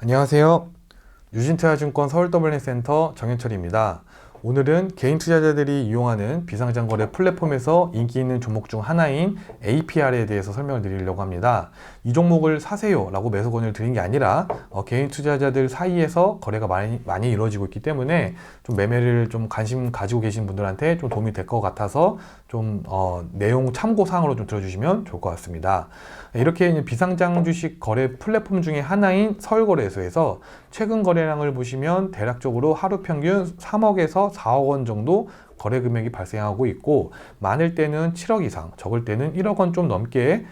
안녕하세요. 유진투자증권 서울더블랜센터 정현철입니다. 오늘은 개인 투자자들이 이용하는 비상장거래 플랫폼에서 인기 있는 종목 중 하나인 APR에 대해서 설명을 드리려고 합니다. 이 종목을 사세요 라고 매수권을 드린 게 아니라 개인 투자자들 사이에서 거래가 많이 이루어지고 있기 때문에 좀 매매를 좀 관심 가지고 계신 분들한테 좀 도움이 될 것 같아서 좀 내용 참고사항으로 좀 들어주시면 좋을 것 같습니다. 이렇게 비상장 주식 거래 플랫폼 중에 하나인 서울거래소에서 최근 거래량을 보시면 대략적으로 하루 평균 3억에서 4억 원 정도 거래 금액이 발생하고 있고, 많을 때는 7억 이상, 적을 때는 1억 원 좀 넘게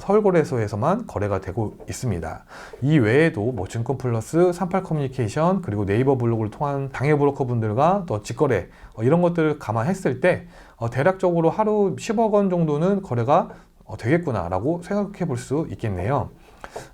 서울거래소에서만 거래가 되고 있습니다. 이 외에도 뭐 증권플러스, 38커뮤니케이션, 그리고 네이버 블로그를 통한 당해 브로커 분들과 또 직거래 이런 것들을 감안했을 때 대략적으로 하루 10억 원 정도는 거래가 되겠구나 라고 생각해 볼 수 있겠네요.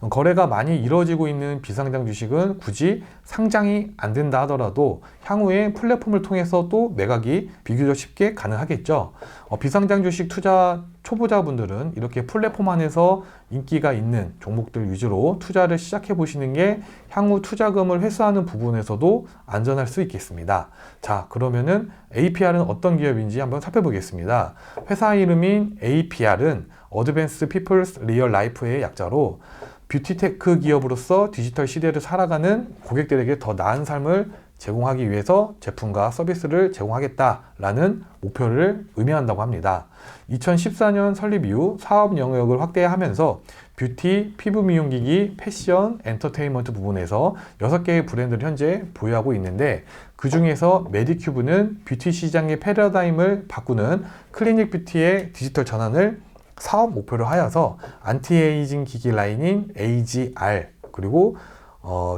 거래가 많이 이루어지고 있는 비상장 주식은 굳이 상장이 안 된다 하더라도 향후에 플랫폼을 통해서 또 매각이 비교적 쉽게 가능하겠죠. 비상장 주식 투자 초보자분들은 이렇게 플랫폼 안에서 인기가 있는 종목들 위주로 투자를 시작해 보시는 게 향후 투자금을 회수하는 부분에서도 안전할 수 있겠습니다. 자, 그러면은 APR은 어떤 기업인지 한번 살펴보겠습니다. 회사 이름인 APR은 어드밴스 피플스 리얼 라이프의 약자로 뷰티테크 기업으로서 디지털 시대를 살아가는 고객들에게 더 나은 삶을 제공하기 위해서 제품과 서비스를 제공하겠다라는 목표를 의미한다고 합니다. 2014년 설립 이후 사업 영역을 확대하면서 뷰티, 피부 미용기기, 패션, 엔터테인먼트 부분에서 6개의 브랜드를 현재 보유하고 있는데, 그 중에서 메디큐브는 뷰티 시장의 패러다임을 바꾸는 클리닉 뷰티의 디지털 전환을 사업 목표로 하여서 안티에이징 기기 라인인 AGR 그리고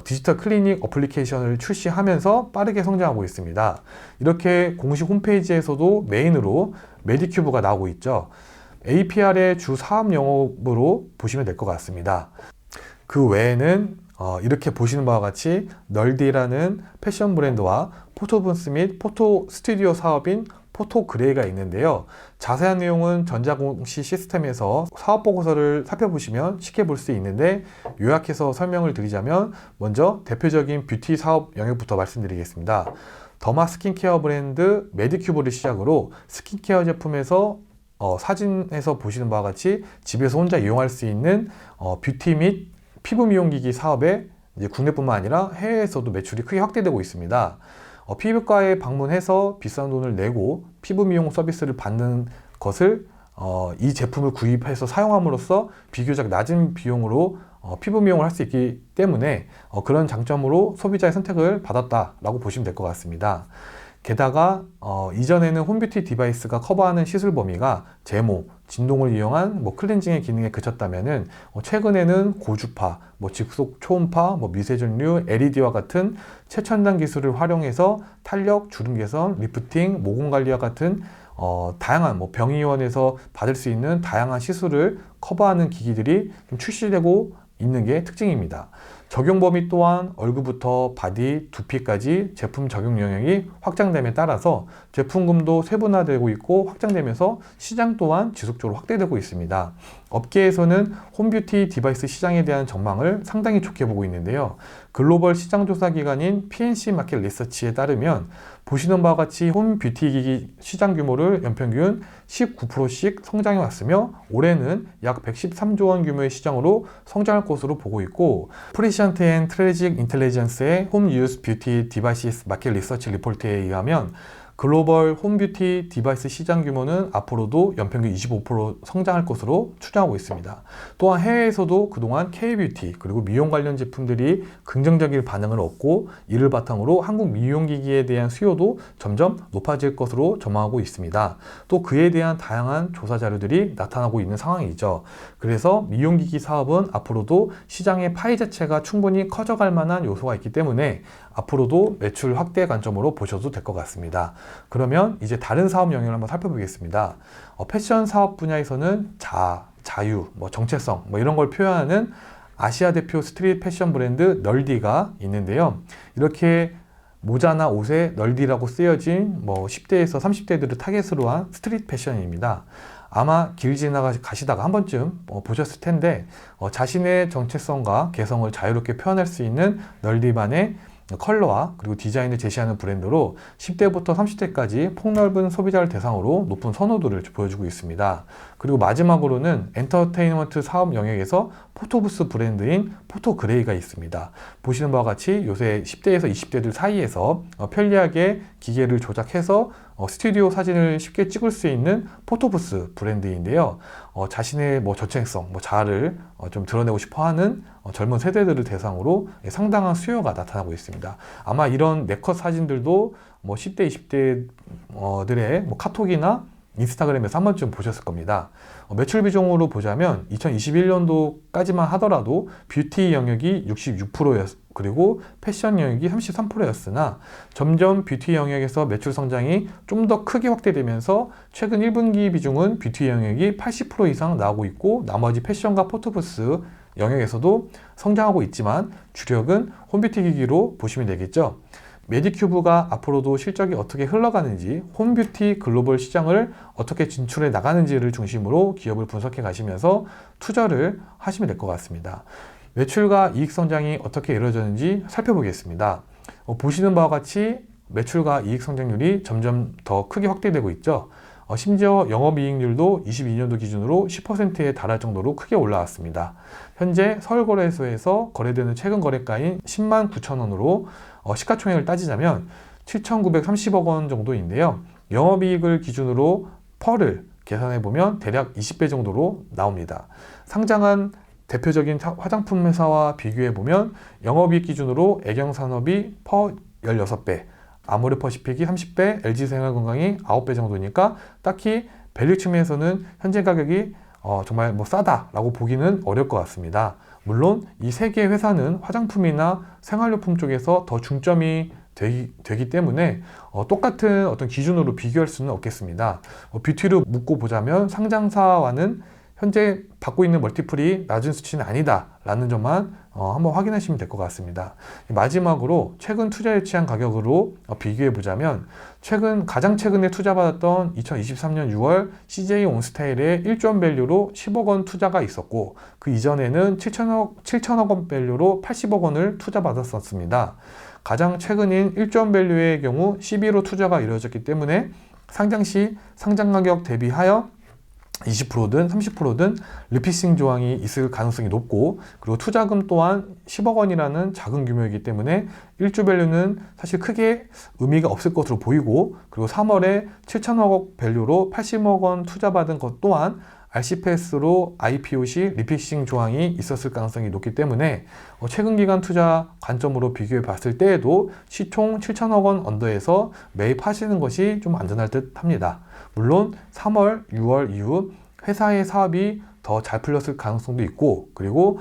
디지털 클리닉 어플리케이션을 출시하면서 빠르게 성장하고 있습니다. 이렇게 공식 홈페이지에서도 메인으로 메디큐브가 나오고 있죠. APR의 주 사업 영업으로 보시면 될 것 같습니다. 그 외에는 이렇게 보시는 바와 같이 널디라는 패션 브랜드와 포토분스 및 포토 스튜디오 사업인 포토그레이가 있는데요. 자세한 내용은 전자공시 시스템에서 사업보고서를 살펴보시면 쉽게 볼 수 있는데, 요약해서 설명을 드리자면 먼저 대표적인 뷰티 사업 영역부터 말씀드리겠습니다. 더마 스킨케어 브랜드 메디큐브를 시작으로 스킨케어 제품에서 사진에서 보시는 바와 같이 집에서 혼자 이용할 수 있는 뷰티 및 피부 미용기기 사업에 이제 국내뿐만 아니라 해외에서도 매출이 크게 확대되고 있습니다. 피부과에 방문해서 비싼 돈을 내고 피부 미용 서비스를 받는 것을 이 제품을 구입해서 사용함으로써 비교적 낮은 비용으로 피부 미용을 할 수 있기 때문에 그런 장점으로 소비자의 선택을 받았다라고 보시면 될 것 같습니다. 게다가 이전에는 홈뷰티 디바이스가 커버하는 시술 범위가 제모, 진동을 이용한 클렌징의 기능에 그쳤다면은 최근에는 고주파, 직속 초음파, 미세전류, LED와 같은 최첨단 기술을 활용해서 탄력, 주름 개선, 리프팅, 모공 관리와 같은 다양한 병의원에서 받을 수 있는 다양한 시술을 커버하는 기기들이 좀 출시되고 있는 게 특징입니다. 적용 범위 또한 얼굴부터 바디, 두피까지 제품 적용 영역이 확장됨에 따라서 제품군도 세분화되고 있고 확장되면서 시장 또한 지속적으로 확대되고 있습니다. 업계에서는 홈뷰티 디바이스 시장에 대한 전망을 상당히 좋게 보고 있는데요. 글로벌 시장조사 기관인 PNC 마켓 리서치에 따르면 보시는 바와 같이 홈뷰티 기기 시장 규모를 연평균 19%씩 성장해 왔으며 올해는 약 113조 원 규모의 시장으로 성장할 것으로 보고 있고, 프리시언트 앤 트래직 인텔리전스의 홈 유스 뷰티 디바이스 마켓 리서치 리포트에 의하면 글로벌 홈뷰티 디바이스 시장 규모는 앞으로도 연평균 25% 성장할 것으로 추정하고 있습니다. 또한 해외에서도 그동안 K-뷰티 그리고 미용 관련 제품들이 긍정적인 반응을 얻고, 이를 바탕으로 한국 미용기기에 대한 수요도 점점 높아질 것으로 전망하고 있습니다. 또 그에 대한 다양한 조사 자료들이 나타나고 있는 상황이죠. 그래서 미용기기 사업은 앞으로도 시장의 파이 자체가 충분히 커져갈 만한 요소가 있기 때문에 앞으로도 매출 확대 관점으로 보셔도 될 것 같습니다. 그러면 이제 다른 사업 영역을 한번 살펴보겠습니다. 패션 사업 분야에서는 자유, 정체성 이런 걸 표현하는 아시아 대표 스트릿 패션 브랜드 널디가 있는데요. 이렇게 모자나 옷에 널디라고 쓰여진 10대에서 30대들을 타겟으로 한 스트릿 패션입니다. 아마 길 지나가시다가 한 번쯤 보셨을 텐데 자신의 정체성과 개성을 자유롭게 표현할 수 있는 널리반의 컬러와 그리고 디자인을 제시하는 브랜드로 10대부터 30대까지 폭넓은 소비자를 대상으로 높은 선호도를 보여주고 있습니다. 그리고 마지막으로는 엔터테인먼트 사업 영역에서 포토부스 브랜드인 포토그레이가 있습니다. 보시는 바와 같이 요새 10대에서 20대들 사이에서 편리하게 기계를 조작해서 스튜디오 사진을 쉽게 찍을 수 있는 포토부스 브랜드인데요. 자신의 저체성, 자아를 좀 드러내고 싶어 하는 젊은 세대들을 대상으로 상당한 수요가 나타나고 있습니다. 아마 이런 네컷 사진들도 10대, 20대들의 카톡이나 인스타그램에서 한 번쯤 보셨을 겁니다. 매출 비중으로 보자면 2021년도까지만 하더라도 뷰티 영역이 66%그리고 패션 영역이 33%였으나 점점 뷰티 영역에서 매출 성장이 좀 더 크게 확대되면서 최근 1분기 비중은 뷰티 영역이 80% 이상 나오고 있고 나머지 패션과 포토부스 영역에서도 성장하고 있지만 주력은 홈뷰티 기기로 보시면 되겠죠. 메디큐브가 앞으로도 실적이 어떻게 흘러가는지, 홈뷰티 글로벌 시장을 어떻게 진출해 나가는지를 중심으로 기업을 분석해 가시면서 투자를 하시면 될 것 같습니다. 매출과 이익 성장이 어떻게 이루어졌는지 살펴보겠습니다. 보시는 바와 같이 매출과 이익 성장률이 점점 더 크게 확대되고 있죠. 심지어 영업이익률도 22년도 기준으로 10%에 달할 정도로 크게 올라왔습니다. 현재 서울거래소에서 거래되는 최근 거래가인 10만 9천 원으로 시가총액을 따지자면 7,930억 원 정도인데요. 영업이익을 기준으로 펄을 계산해보면 대략 20배 정도로 나옵니다. 상장한 대표적인 화장품 회사와 비교해보면 영업이익 기준으로 애경산업이 퍼 16배, 아모레퍼시픽이 30배, LG생활건강이 9배 정도니까 딱히 밸류 측면에서는 현재 가격이 정말 싸다라고 보기는 어려울 것 같습니다. 물론 이 세 개의 회사는 화장품이나 생활용품 쪽에서 더 중점이 되기 때문에 똑같은 어떤 기준으로 비교할 수는 없겠습니다. 뷰티로 묶고 보자면 상장사와는 현재 받고 있는 멀티플이 낮은 수치는 아니다 라는 점만 한번 확인하시면 될 것 같습니다. 마지막으로 최근 투자 유치한 가격으로 비교해 보자면 가장 최근에 투자받았던 2023년 6월 CJ 온스타일의 1조 밸류로 10억 원 투자가 있었고 그 이전에는 7천억 원 밸류로 80억 원을 투자받았었습니다. 가장 최근인 1조 밸류의 경우 12로 투자가 이루어졌기 때문에 상장 시 상장 가격 대비하여 20%든 30%든 리피싱 조항이 있을 가능성이 높고 그리고 투자금 또한 10억 원이라는 작은 규모이기 때문에 1조 밸류는 사실 크게 의미가 없을 것으로 보이고 그리고 3월에 7천억 원 밸류로 80억 원 투자받은 것 또한 RCPS로 IPO 시 리피싱 조항이 있었을 가능성이 높기 때문에 최근 기간 투자 관점으로 비교해 봤을 때에도 시총 7천억 원 언더에서 매입하시는 것이 좀 안전할 듯 합니다. 물론 3월, 6월 이후 회사의 사업이 더 잘 풀렸을 가능성도 있고 그리고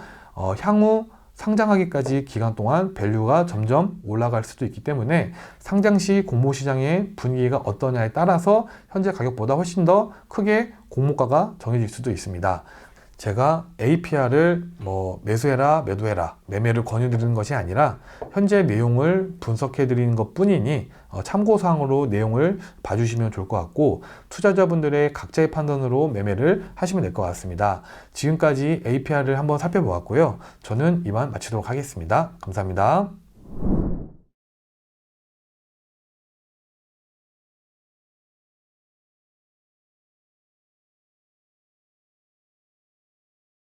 향후 상장하기까지 기간 동안 밸류가 점점 올라갈 수도 있기 때문에 상장 시 공모시장의 분위기가 어떠냐에 따라서 현재 가격보다 훨씬 더 크게 공모가가 정해질 수도 있습니다. 제가 APR을 매수해라, 매도해라, 매매를 권유드리는 것이 아니라 현재 내용을 분석해 드리는 것 뿐이니 참고사항으로 내용을 봐주시면 좋을 것 같고 투자자분들의 각자의 판단으로 매매를 하시면 될 것 같습니다. 지금까지 APR을 한번 살펴보았고요. 저는 이만 마치도록 하겠습니다. 감사합니다.